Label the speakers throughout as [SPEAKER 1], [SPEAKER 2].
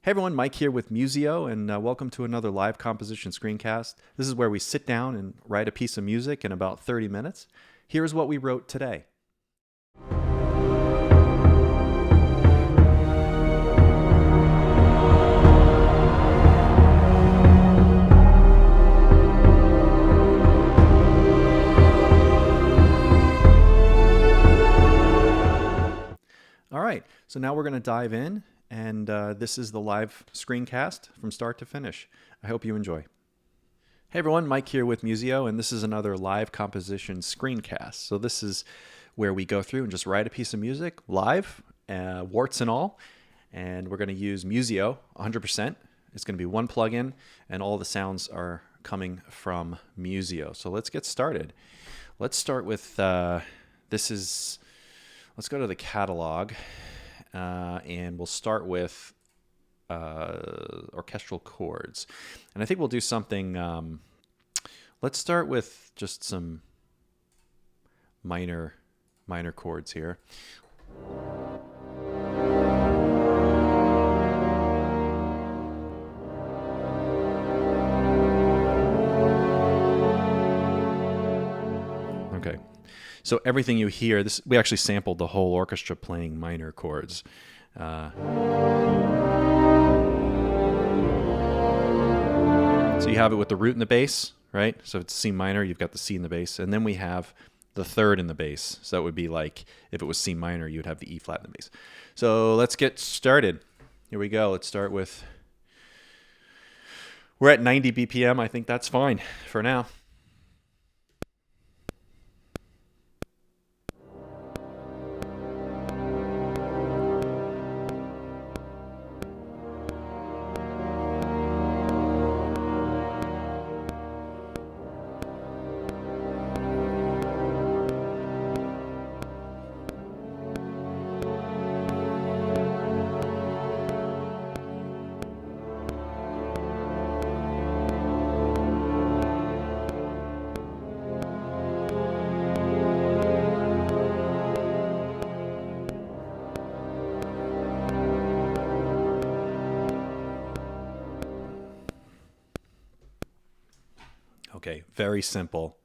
[SPEAKER 1] Hey everyone, Mike here with Musio, and welcome to another live composition screencast. This is where we sit down and write a piece of music in about 30 minutes. Here's what we wrote today. All right, so now we're going to dive in. And this is the live screencast from start to finish. I hope you enjoy. Hey everyone, Mike here with Musio, and this is another live composition screencast. So this is where we go through and just write a piece of music live, warts and all. And we're going to use Musio 100%. It's going to be one plugin, and all the sounds are coming from Musio. So let's get started. Let's start with, let's go to the catalog. And we'll start with Orchestral Chords. And I think we'll do something, let's start with just some minor chords here. Okay. So everything you hear, we actually sampled the whole orchestra playing minor chords. So you have it with the root and the bass, right? So it's C minor, you've got the C in the bass, and then we have the third in the bass. So it would be like, if it was C minor, you'd have the E flat in the bass. So let's get started. Here we go. Let's start with, we're at 90 BPM. I think that's fine for now. Okay, very simple.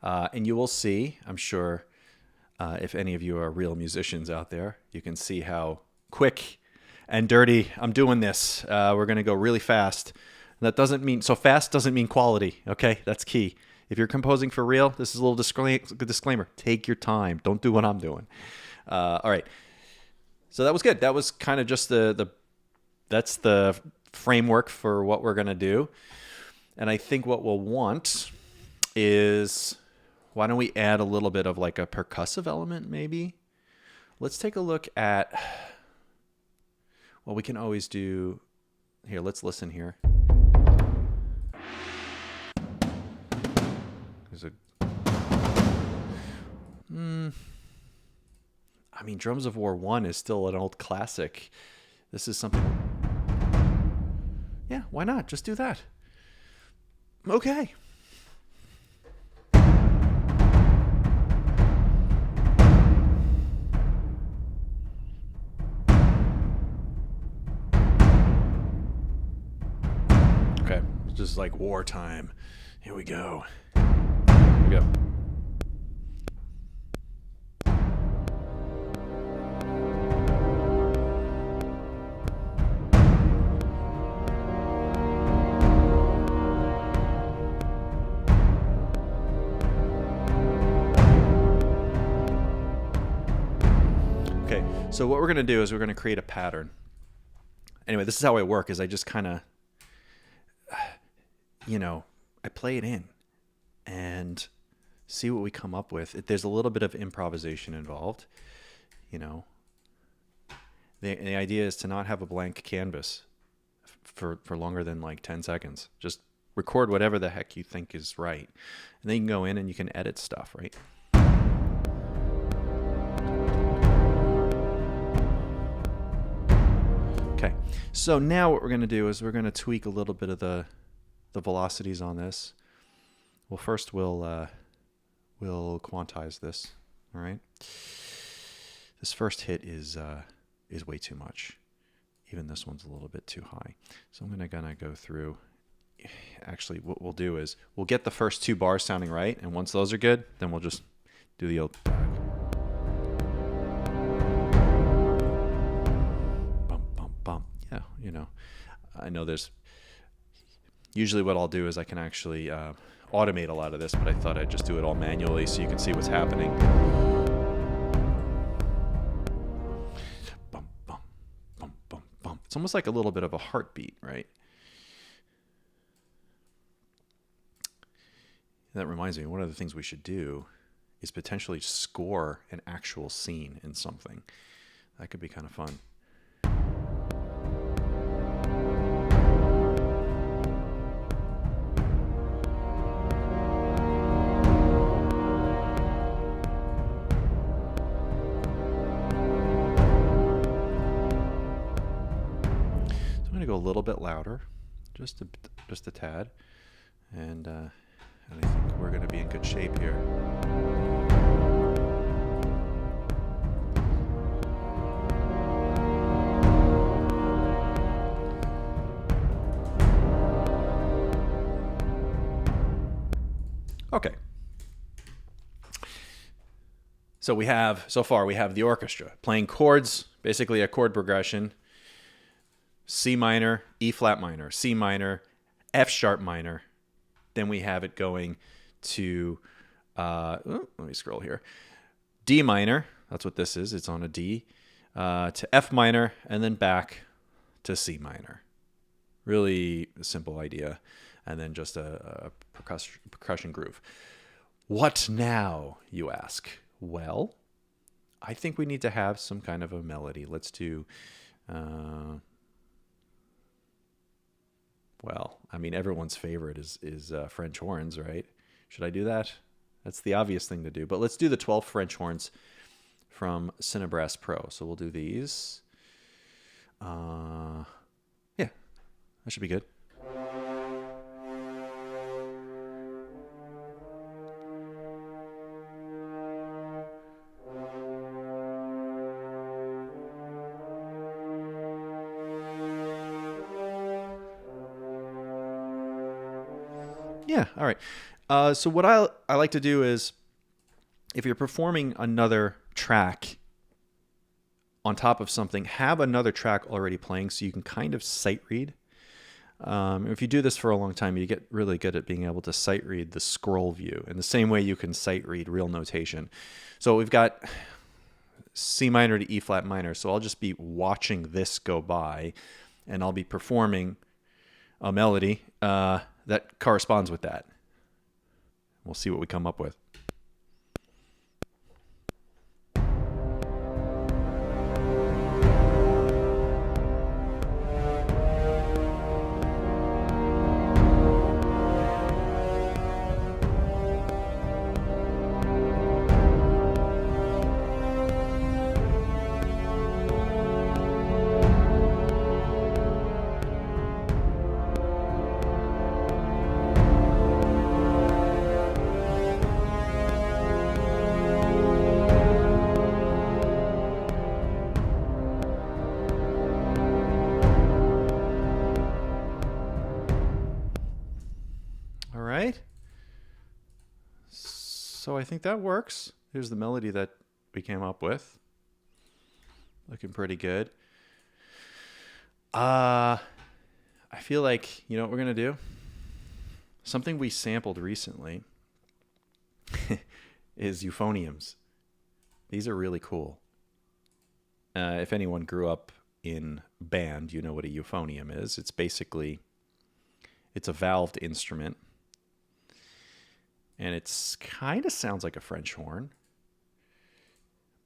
[SPEAKER 1] And you will see, I'm sure, if any of you are real musicians out there, you can see how quick and dirty I'm doing this. We're going to go really fast. That doesn't mean, so fast doesn't mean quality, okay? That's key. If you're composing for real, this is a little disclaimer. Take your time. Don't do what I'm doing. All right. So that was good. That was kind of just that's the framework for what we're going to do. And I think what we'll want is, why don't we add a little bit of like a percussive element maybe? Let's take a look at, well, we can always do, here, let's listen here. There's a, I mean, Drums of War 1 is still an old classic. This is something, yeah, why not? Just do that. Okay. Okay, just like wartime. Here we go. Here we go. Okay, so what we're going to do is we're going to create a pattern. Anyway, this is how I work, is I just kind of, I play it in and see what we come up with. There's a little bit of improvisation involved, The idea is to not have a blank canvas for longer than like 10 seconds. Just record whatever the heck you think is right. And then you can go in and you can edit stuff, right? Okay, so now what we're going to do is we're going to tweak a little bit of the velocities on this. Well, first we'll quantize this. All right. This first hit is way too much. Even this one's a little bit too high. So I'm gonna go through. Actually, what we'll do is we'll get the first 2 bars sounding right, and once those are good, then we'll just do the old bump, bump, bump. Yeah, you know, I know there's usually what I'll do is I can actually automate a lot of this, but I thought I'd just do it all manually so you can see what's happening. Bump, bump, bump, bump, bump. It's almost like a little bit of a heartbeat, right? That reminds me, one of the things we should do is potentially score an actual scene in something. That could be kind of fun. So I'm going to go a little bit louder, just a tad, and I think we're going to be in good shape here. Okay. So so far we have the orchestra playing chords, basically a chord progression. C minor, E flat minor, C minor, F sharp minor. Then we have it going to, let me scroll here, D minor, that's what this is, it's on a D, to F minor, and then back to C minor. Really simple idea, and then just a percussion groove. What now, you ask? Well, I think we need to have some kind of a melody. Let's do... well, I mean, everyone's favorite is French horns, right? Should I do that? That's the obvious thing to do. But let's do the 12 French horns from Cinebrass Pro. So we'll do these. Yeah, that should be good. Yeah, all right. So what I like to do is, if you're performing another track on top of something, have another track already playing so you can kind of sight read. If you do this for a long time, you get really good at being able to sight read the scroll view in the same way you can sight read real notation. So we've got C minor to E flat minor. So I'll just be watching this go by, and I'll be performing a melody that corresponds with that. We'll see what we come up with. So I think that works. Here's the melody that we came up with. Looking pretty good. I feel like, you know what we're going to do? Something we sampled recently is euphoniums. These are really cool. If anyone grew up in band, you know what a euphonium is. It's basically, it's a valved instrument. And it's kind of sounds like a French horn,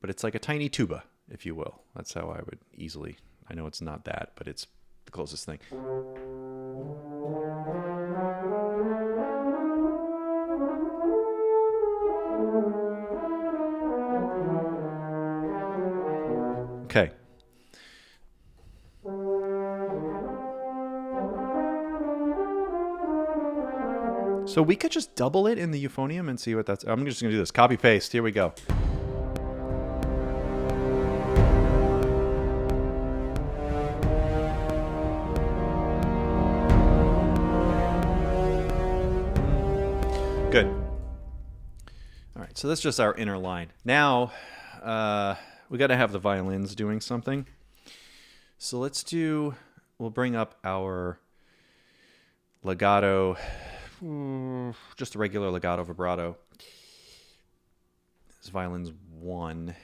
[SPEAKER 1] but it's like a tiny tuba, if you will. That's how I would easily, I know it's not that, but it's the closest thing. Okay. So we could just double it in the euphonium and see what that's... I'm just going to do this. Copy, paste. Here we go. so that's just our inner line. Now, we got to have the violins doing something. So we'll bring up our legato, just a regular legato vibrato. This violins 1,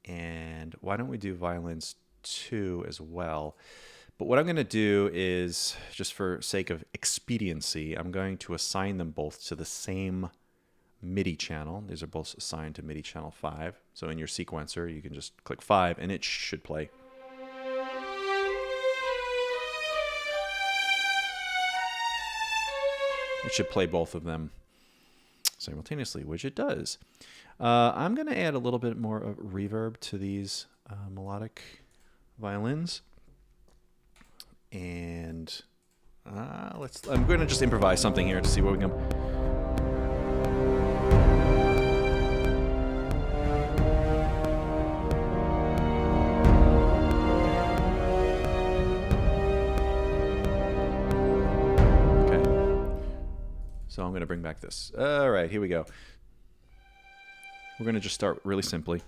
[SPEAKER 1] and why don't we do violins 2 as well? But what I'm going to do is, just for sake of expediency, I'm going to assign them both to the same MIDI channel. These are both assigned to MIDI channel 5. So in your sequencer, you can just click 5 and it should play. It should play both of them simultaneously, which it does. I'm going to add a little bit more of reverb to these melodic violins. And I'm going to just improvise something here to see what we can. So I'm going to bring back this. All right, here we go. We're going to just start really simply.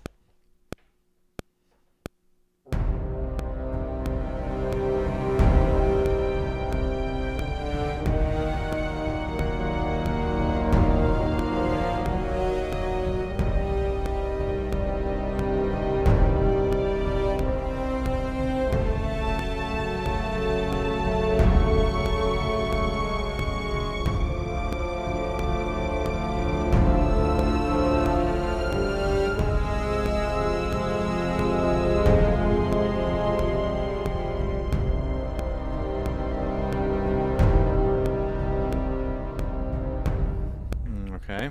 [SPEAKER 1] Okay.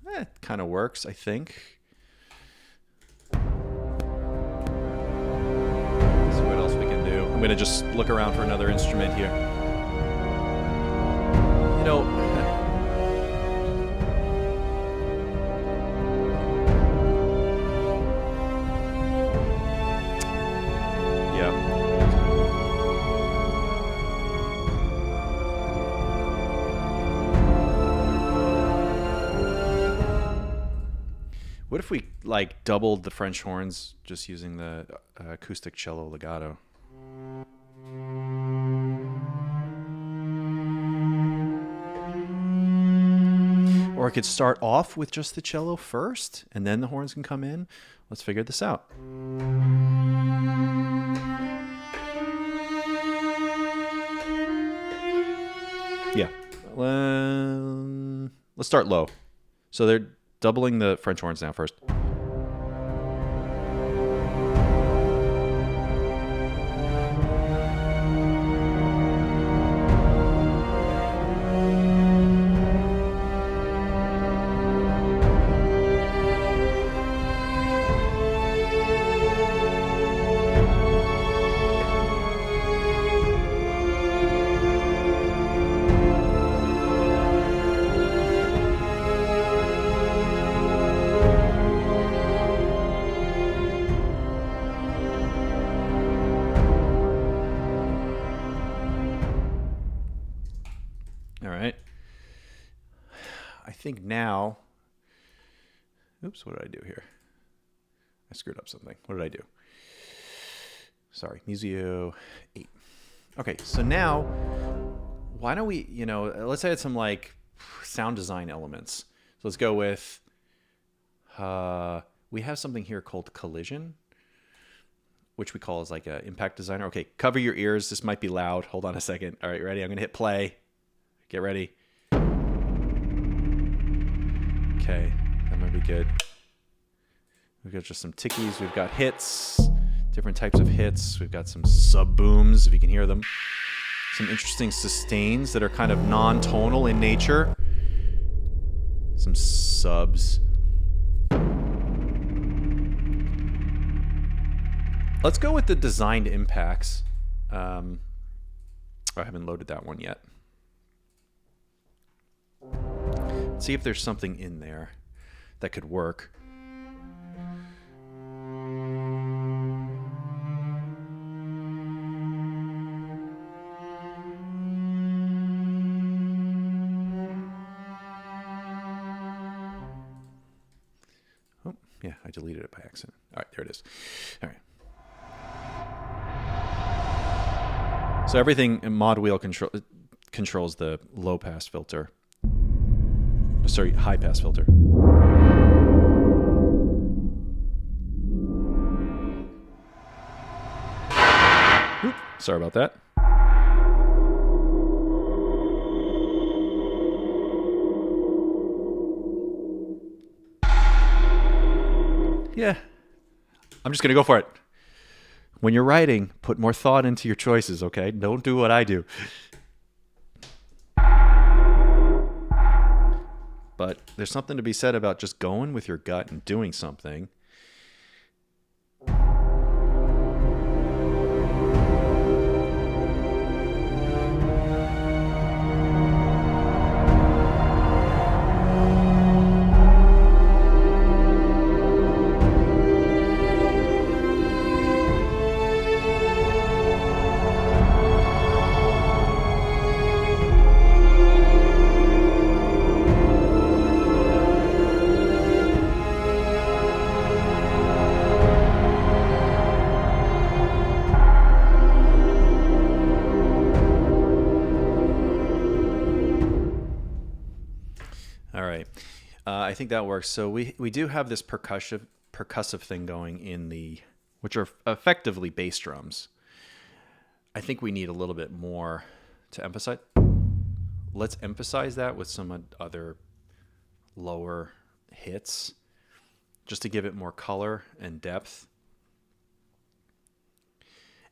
[SPEAKER 1] That kind of works, I think. Let's see what else we can do. I'm going to just look around for another instrument here. You know, yeah. What if we like doubled the French horns just using the acoustic cello legato? Or I could start off with just the cello first and then the horns can come in. Let's figure this out. Yeah. Let's start low. So they're doubling the French horns now first. I think now, oops, what did I do here? I screwed up something. What did I do? Sorry, Musio 8. Okay, so now, why don't we, let's add some like sound design elements. So let's go with, we have something here called collision, which we call as like an impact designer. Okay, cover your ears. This might be loud. Hold on a second. All right, ready? I'm going to hit play. Get ready. Okay, that might be good. We've got just some tickies. We've got hits, different types of hits. We've got some sub booms, if you can hear them. Some interesting sustains that are kind of non-tonal in nature. Some subs. Let's go with the designed impacts. I haven't loaded that one yet. Let's see if there's something in there that could work. Yeah, I deleted it by accident. All right, there it is. All right. So everything in mod wheel controls the low pass filter. Sorry, high pass filter. Oop, sorry about that. Yeah, I'm just going to go for it. When you're writing, put more thought into your choices, okay? Don't do what I do. But there's something to be said about just going with your gut and doing something. All right. I think that works. So we do have this percussive thing going in which are effectively bass drums. I think we need a little bit more to emphasize. Let's emphasize that with some other lower hits, just to give it more color and depth.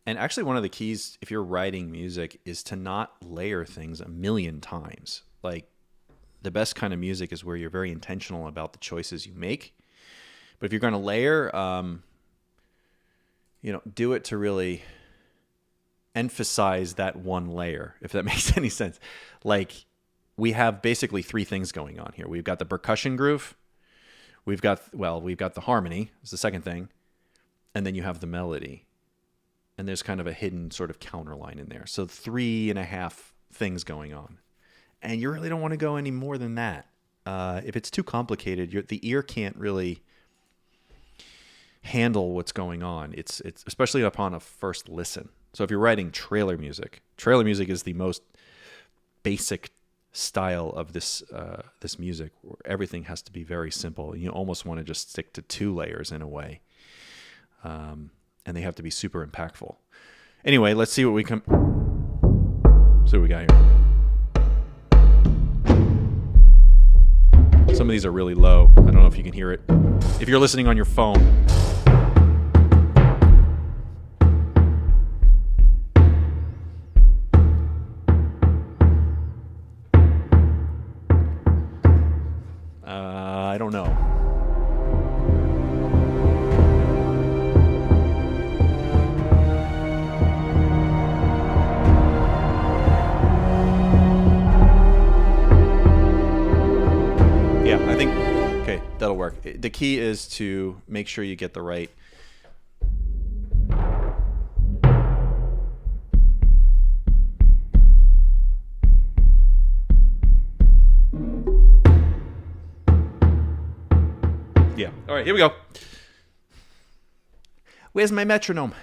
[SPEAKER 1] And actually, one of the keys, if you're writing music, is to not layer things a million times. Like, the best kind of music is where you're very intentional about the choices you make. But if you're going to layer, do it to really emphasize that one layer, if that makes any sense. Like, we have basically three things going on here. We've got the percussion groove. We've got the harmony is the second thing. And then you have the melody. And there's kind of a hidden sort of counterline in there. So 3.5 things going on. And you really don't want to go any more than that. If it's too complicated, the ear can't really handle what's going on. It's especially upon a first listen. So if you're writing trailer music is the most basic style of this music, where everything has to be very simple. You almost want to just stick to 2 layers in a way, and they have to be super impactful. Anyway, let's see what we got here. Some of these are really low. I don't know if you can hear it. If you're listening on your phone. I don't know. That'll work. The key is to make sure you get the right. Yeah. All right, here we go. Where's my metronome?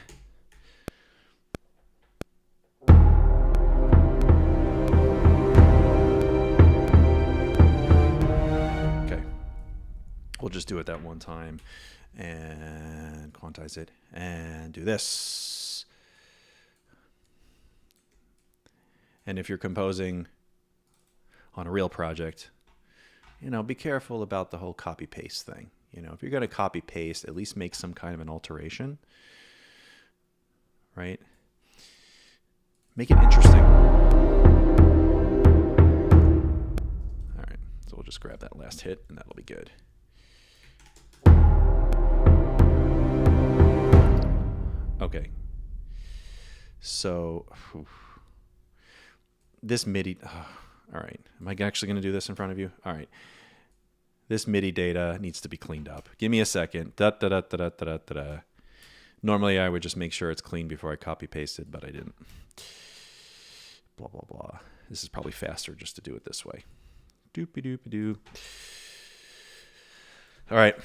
[SPEAKER 1] We'll just do it that one time and quantize it and do this. And if you're composing on a real project, be careful about the whole copy paste thing. If you're going to copy paste, at least make some kind of an alteration, right? Make it interesting. All right, so we'll just grab that last hit and that'll be good. Okay, so this MIDI, all right, am I actually going to do this in front of you? All right, this MIDI data needs to be cleaned up. Give me a second. Normally I would just make sure it's clean before I copy pasted, but I didn't. Blah, blah, blah. This is probably faster just to do it this way. Doopy doopy doo. All right.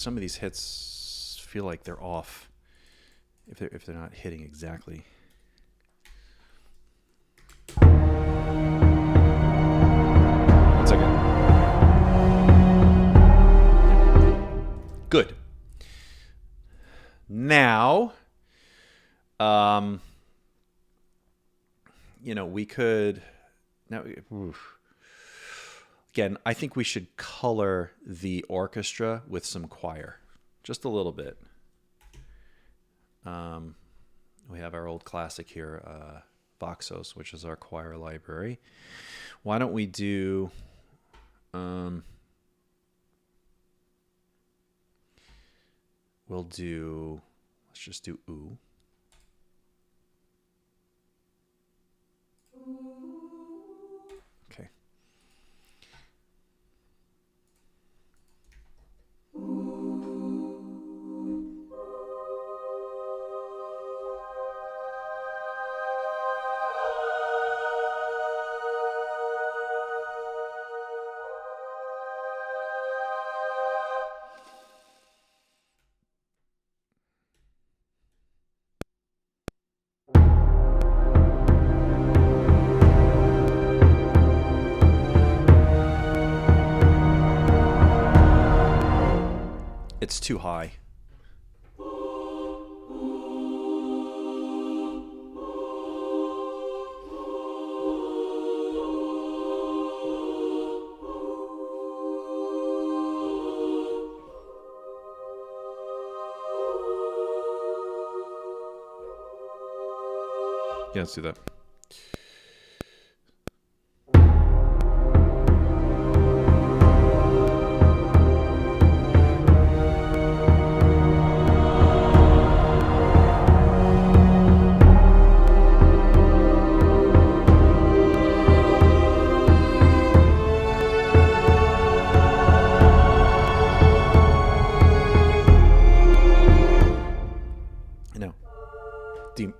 [SPEAKER 1] some of these hits feel like they're off if they're not hitting exactly. One second. Good. Now, we could now. Again, I think we should color the orchestra with some choir, just a little bit. We have our old classic here, Voxos, which is our choir library. Why don't we do? We'll do. Let's just do ooh. Okay. It's too high. Yeah, let's do that.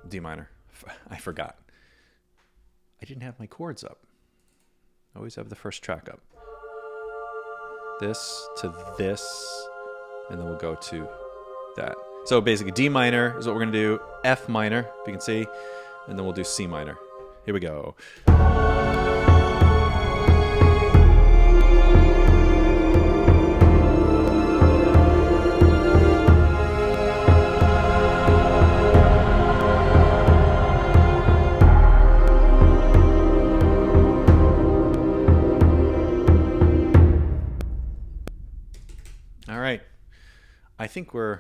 [SPEAKER 1] D minor. I forgot. I didn't have my chords up. I always have the first track up. This to this, and then we'll go to that. So basically D minor is what we're going to do, F minor, if you can see, and then we'll do C minor. Here we go. All right. I think we're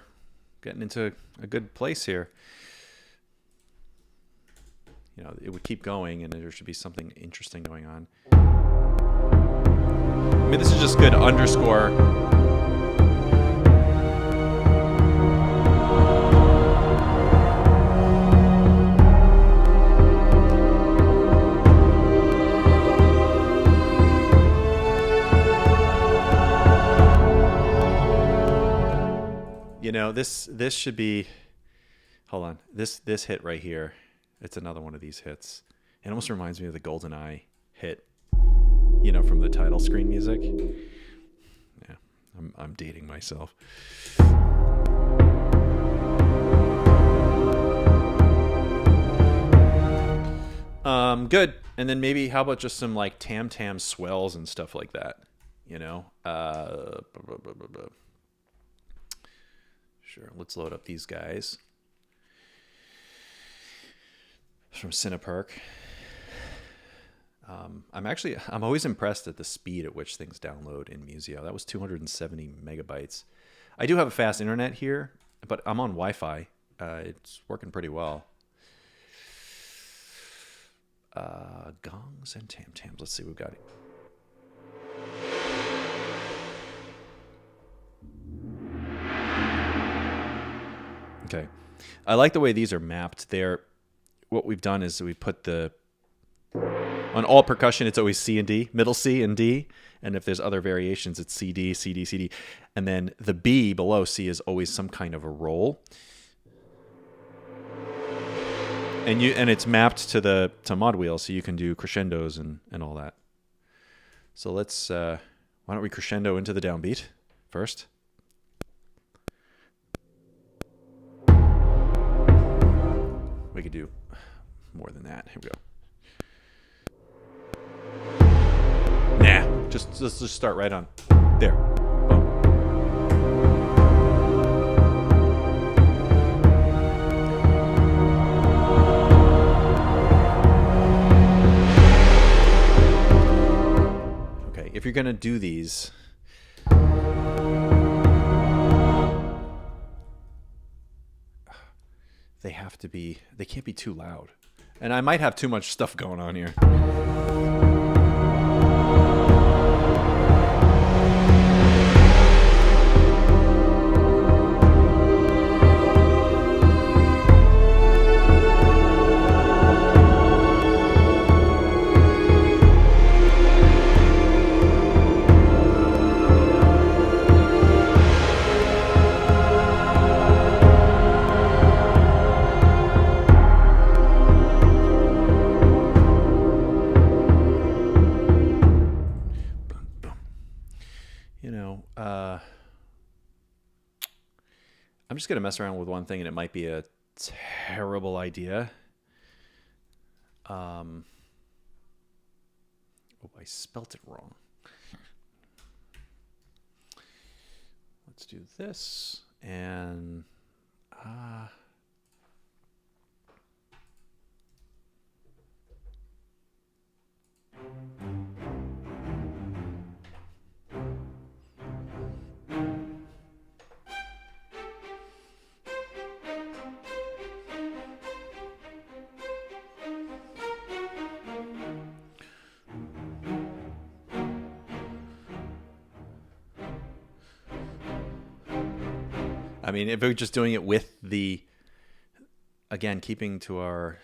[SPEAKER 1] getting into a good place here. It would keep going and there should be something interesting going on. I mean, this is just good underscore. This should be, hold on, this hit right here, it's another one of these hits. It almost reminds me of the GoldenEye hit, from the title screen music. Yeah, I'm dating myself. Good. And then maybe how about just some like tam swells and stuff like that, Sure, let's load up these guys. From Cinepark. I'm always impressed at the speed at which things download in Musio. That was 270 megabytes. I do have a fast internet here, but I'm on Wi-Fi. It's working pretty well. Gongs and tam-tams. Let's see what we've got. Okay. I like the way these are mapped. What we've done is we put on all percussion, it's always C and D, middle C and D. And if there's other variations, it's C, D, C, D, C, D. And then the B below C is always some kind of a roll. And it's mapped to mod wheel, so you can do crescendos and all that. So let's, why don't we crescendo into the downbeat first? We could do more than that. Here we go. Nah, let's just start right on there. Boom. Okay, if you're gonna do these, they can't be too loud. And I might have too much stuff going on here. I'm just going to mess around with one thing, and it might be a terrible idea. Oh, I spelt it wrong. Let's do this, and I mean, if we're just doing it with the, again, keeping to our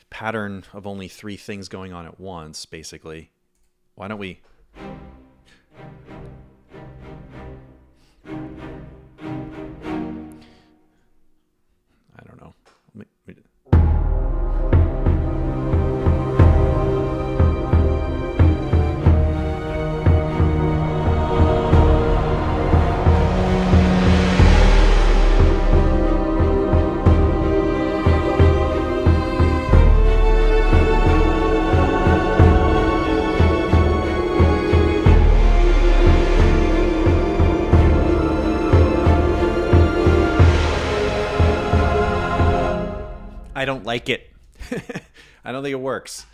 [SPEAKER 1] pattern of only 3 things going on at once, basically, why don't we... I don't know. I don't like it. I don't think it works.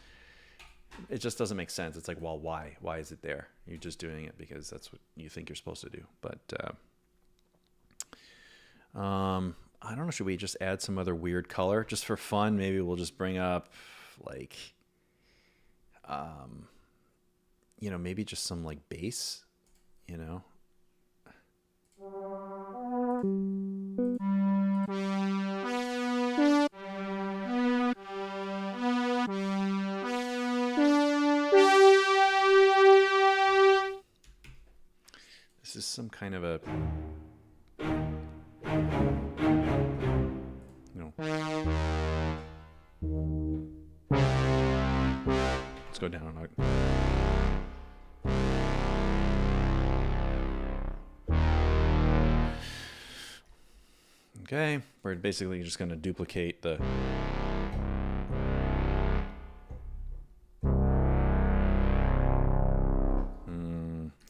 [SPEAKER 1] It just doesn't make sense. It's like, well, why? Why is it there? You're just doing it because that's what you think you're supposed to do. But I don't know. Should we just add some other weird color just for fun? Maybe we'll just bring up like, maybe just some like bass, This is some kind of a, let's go down a note. Okay, we're basically just going to duplicate the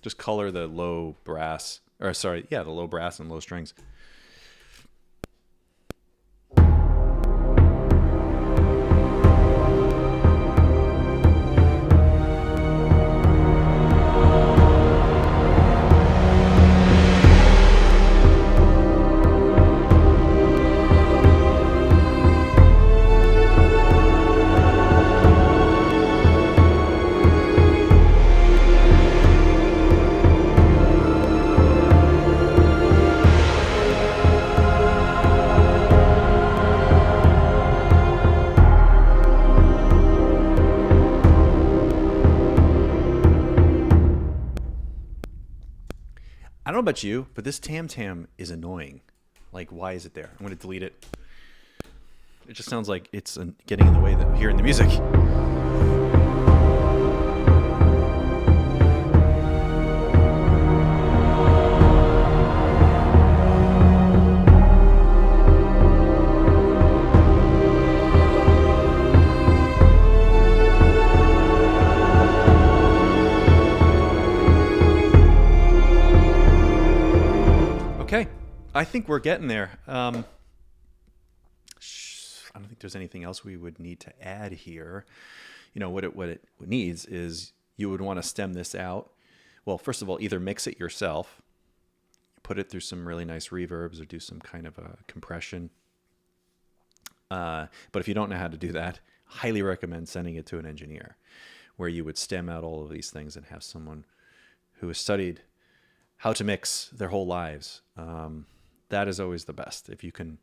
[SPEAKER 1] just color the low brass, the low brass and low strings. I don't know about you, but this tam-tam is annoying. Like, why is it there? I'm going to delete it. It just sounds like it's getting in the way of hearing the music. I think we're getting there. I don't think there's anything else we would need to add here. You know, what it needs is you would want to stem this out. Well, first of all, either mix it yourself, put it through some really nice reverbs, or do some kind of a compression. But if you don't know how to do that, highly recommend sending it to an engineer, where you would stem out all of these things and have someone who has studied how to mix their whole lives. That is always the best. If you can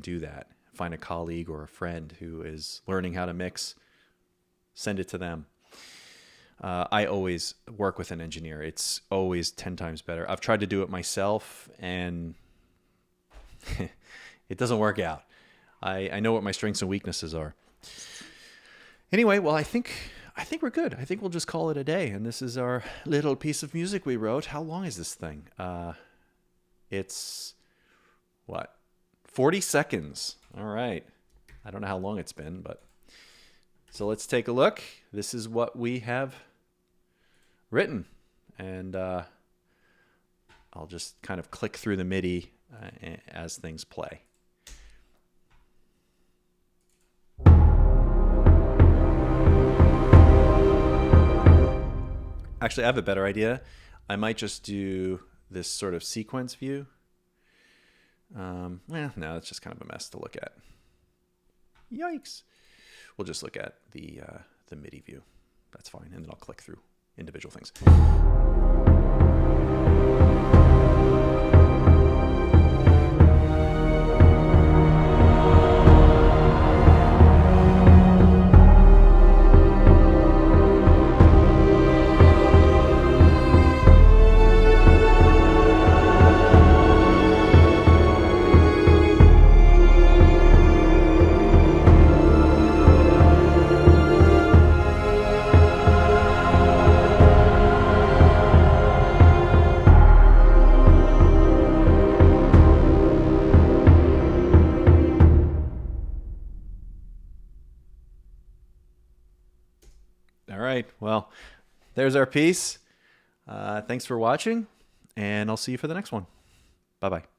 [SPEAKER 1] do that, find a colleague or a friend who is learning how to mix, send it to them. I always work with an engineer. It's always 10 times better. I've tried to do it myself, and it doesn't work out. I know what my strengths and weaknesses are. Anyway, well, I think we're good. I think we'll just call it a day. And this is our little piece of music we wrote. How long is this thing? It's 40 seconds. All right. I don't know how long it's been, but so let's take a look. This is what we have written, and I'll just kind of click through the MIDI as things play. Actually, I have a better idea. I might just do this sort of sequence view. No, it's just kind of a mess to look at. Yikes. We'll just look at the MIDI view. That's fine, and then I'll click through individual things. All right. Well, there's our piece. Thanks for watching, and I'll see you for the next one. Bye-bye.